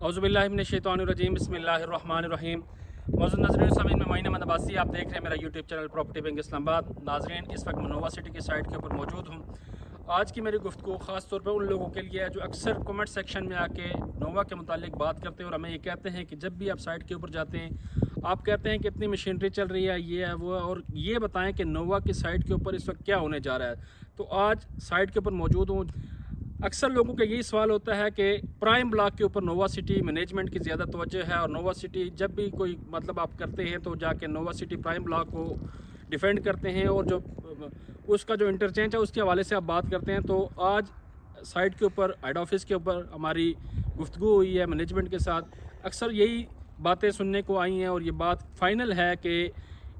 औज़ुबिल्लाहिमिनश्शैतानिर्रजीम बिस्मिल्लाहिर्रहमानिर्रहीम। मौजूद नाज़रीन ज़मीन में महीना मदबासी आप देख रहे हैं मेरा YouTube channel property bank Islamabad. नाज़रीन इस वक्त नोवा सिटी की साइट के ऊपर मौजूद हूँ। आज की मेरी गुफ्तगू ख़ास तौर पर उन लोगों के लिए है जो अक्सर कमेंट सेक्शन में आके नोवा के मुतालिक बात करते हैं और हमें ये कहते हैं कि जब भी आप साइट के ऊपर जाते हैं आप कहते हैं कि इतनी मशीनरी चल रही है, ये है वो है, और ये बताएं कि नोवा की साइट के ऊपर इस वक्त क्या होने जा रहा है। तो आज साइट के ऊपर मौजूद हूँ। अक्सर लोगों का यही सवाल होता है कि प्राइम ब्लॉक के ऊपर नोवा सिटी मैनेजमेंट की ज़्यादा तवज्जो है और नोवा सिटी जब भी कोई मतलब आप करते हैं तो जाके नोवा सिटी प्राइम ब्लॉक को डिफेंड करते हैं और जो उसका जो इंटरचेंज है उसके हवाले से आप बात करते हैं। तो आज साइट के ऊपर हेड ऑफिस के ऊपर हमारी गुफ्तगू हुई है मैनेजमेंट के साथ। अक्सर यही बातें सुनने को आई हैं और ये बात फाइनल है कि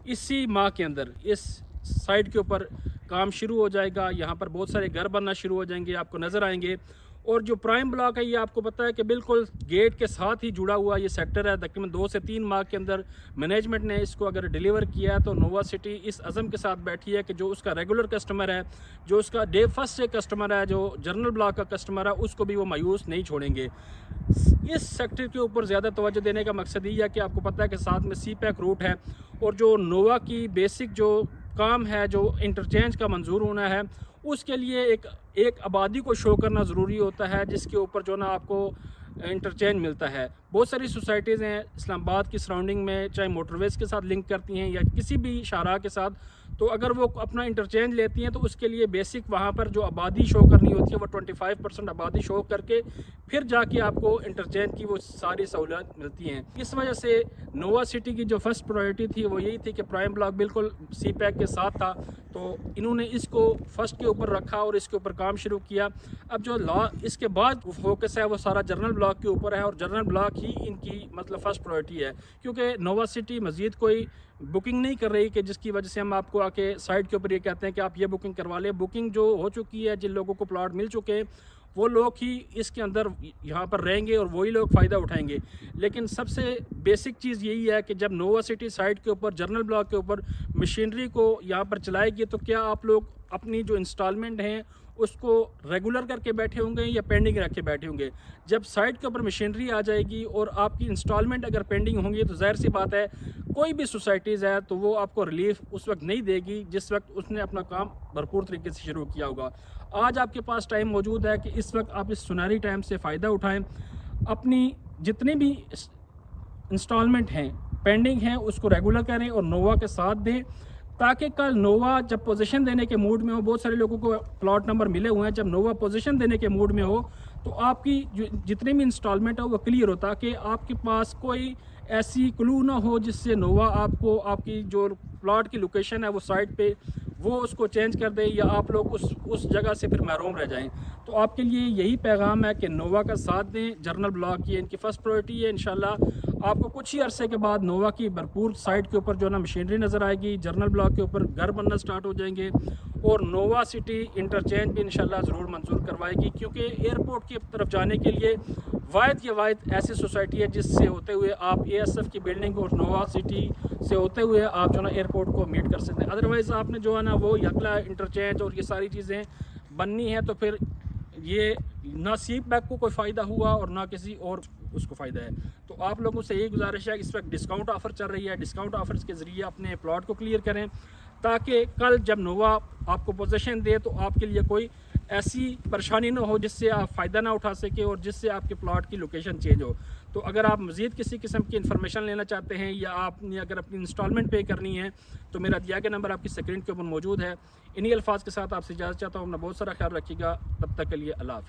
इसी माह के अंदर इस साइट के ऊपर काम शुरू हो जाएगा। यहाँ पर बहुत सारे घर बनना शुरू हो जाएंगे, आपको नज़र आएंगे। और जो प्राइम ब्लॉक है ये आपको पता है कि बिल्कुल गेट के साथ ही जुड़ा हुआ ये सेक्टर है। तकरीबन 2 से 3 माह के अंदर मैनेजमेंट ने इसको अगर डिलीवर किया है तो नोवा सिटी इस अज़म के साथ बैठी है कि जो उसका रेगुलर कस्टमर है, जो उसका डे फर्स्ट से कस्टमर है, जो जनरल ब्लॉक का कस्टमर है, उसको भी वो मायूस नहीं छोड़ेंगे। इस सेक्टर के ऊपर ज़्यादा तवज्जो देने का मकसद ये है कि आपको पता है कि साथ में सी पैक रूट है और जो नोवा की बेसिक जो काम है, जो इंटरचेंज का मंजूर होना है, उसके लिए एक आबादी को शो करना ज़रूरी होता है जिसके ऊपर जो ना आपको इंटरचेंज मिलता है। बहुत सारी सोसाइटीज़ हैं इस्लामाबाद की सराउंडिंग में, चाहे मोटरवेज़ के साथ लिंक करती हैं या किसी भी शाहराह के साथ। तो अगर वो अपना इंटरचेंज लेती हैं तो उसके लिए बेसिक वहाँ पर जो आबादी शो करनी होती है वो 25% आबादी शो करके फिर जाके आपको इंटरचेंज की वो सारी सहूलियत मिलती हैं। इस वजह से नोवा सिटी की जो फर्स्ट प्रायोरिटी थी वो यही थी कि प्राइम ब्लॉक बिल्कुल सी पैक के साथ था, तो इन्होंने इसको फर्स्ट के ऊपर रखा और इसके ऊपर काम शुरू किया। अब जो इसके बाद फोकस है वो सारा जनरल ब्लॉक के ऊपर है और जनरल ब्लॉक ही इनकी मतलब फर्स्ट प्रायोरिटी है, क्योंकि नोवा सिटी मज़ीद कोई बुकिंग नहीं कर रही कि जिसकी वजह से हम आपको आके साइट के ऊपर ये कहते हैं कि आप ये बुकिंग करवा लें। बुकिंग जो हो चुकी है, जिन लोगों को प्लॉट मिल चुके हैं वो लोग ही इसके अंदर यहाँ पर रहेंगे और वही लोग फ़ायदा उठाएंगे। लेकिन सबसे बेसिक चीज़ यही है कि जब नोवा सिटी साइट के ऊपर जनरल ब्लॉक के ऊपर मशीनरी को यहाँ पर चलाएगी तो क्या आप लोग अपनी जो इंस्टॉलमेंट हैं उसको रेगुलर करके बैठे होंगे या पेंडिंग रख के बैठे होंगे। जब साइट के ऊपर मशीनरी आ जाएगी और आपकी इंस्टॉलमेंट अगर पेंडिंग होंगी तो ज़ाहिर सी बात है कोई भी सोसाइटीज़ है तो वो आपको रिलीफ उस वक्त नहीं देगी जिस वक्त उसने अपना काम भरपूर तरीके से शुरू किया होगा। आज आपके पास टाइम मौजूद है कि इस वक्त आप इस सुनहरी टाइम से फ़ायदा उठाएं, अपनी जितने भी इंस्टॉलमेंट हैं पेंडिंग हैं उसको रेगुलर करें और नोवा के साथ दें, ताकि कल नोवा जब पोजीशन देने के मूड में हो, बहुत सारे लोगों को प्लॉट नंबर मिले हुए हैं, जब नोवा पोजीशन देने के मूड में हो तो आपकी जितने भी इंस्टॉलमेंट है वो क्लियर हो, ताकि आपके पास कोई ऐसी क्लू ना हो जिससे नोवा आपको आपकी जो प्लॉट की लोकेशन है वो साइट पे वो उसको चेंज कर दे या आप लोग उस जगह से फिर महरूम रह जाएं। तो आपके लिए यही पैगाम है कि नोवा का साथ दें। जनरल ब्लॉक ये इनकी फ़र्स्ट प्रायोरिटी है। इंशाल्लाह आपको कुछ ही अरसे के बाद नोवा की भरपूर साइट के ऊपर जो ना मशीनरी नज़र आएगी, जनरल ब्लॉक के ऊपर घर बनना स्टार्ट हो जाएंगे और नोवा सिटी इंटरचेंज भी इंशाल्लाह ज़रूर मंजूर करवाएगी, क्योंकि एयरपोर्ट की तरफ जाने के लिए वायद के वायद ऐसी सोसाइटी है जिससे होते हुए आप ASF की बिल्डिंग और नोवा सिटी से होते हुए आप जो ना एयरपोर्ट को मीट कर सकते हैं। अदरवाइज़ आपने जो है ना वो यकला इंटरचेंज और ये सारी चीज़ें बननी है तो फिर ये ना सी पैक को कोई फ़ायदा हुआ और ना किसी और उसको फ़ायदा है। तो आप लोगों से यही गुजारिश है कि इस वक्त डिस्काउंट ऑफ़र चल रही है, डिस्काउंट ऑफर्स के ज़रिए अपने प्लॉट को क्लियर करें ताकि कल जब नोवा आपको पोजीशन दे तो आपके लिए कोई ऐसी परेशानी ना हो जिससे आप फ़ायदा ना उठा सके और जिससे आपके प्लॉट की लोकेशन चेंज हो। तो अगर आप मज़ीद किसी किस्म की इन्फॉर्मेशन लेना चाहते हैं या आपने अगर अपनी इंस्टॉलमेंट पे करनी है तो मेरा दिया गया नंबर आपकी स्क्रीन के ऊपर मौजूद है। इन्हीं अल्फाज के साथ आपसे इजाज़त चाहता हूँ। अपना बहुत सारा ख्याल रखिएगा। तब तक के लिए अल्लाह हाफ़िज़।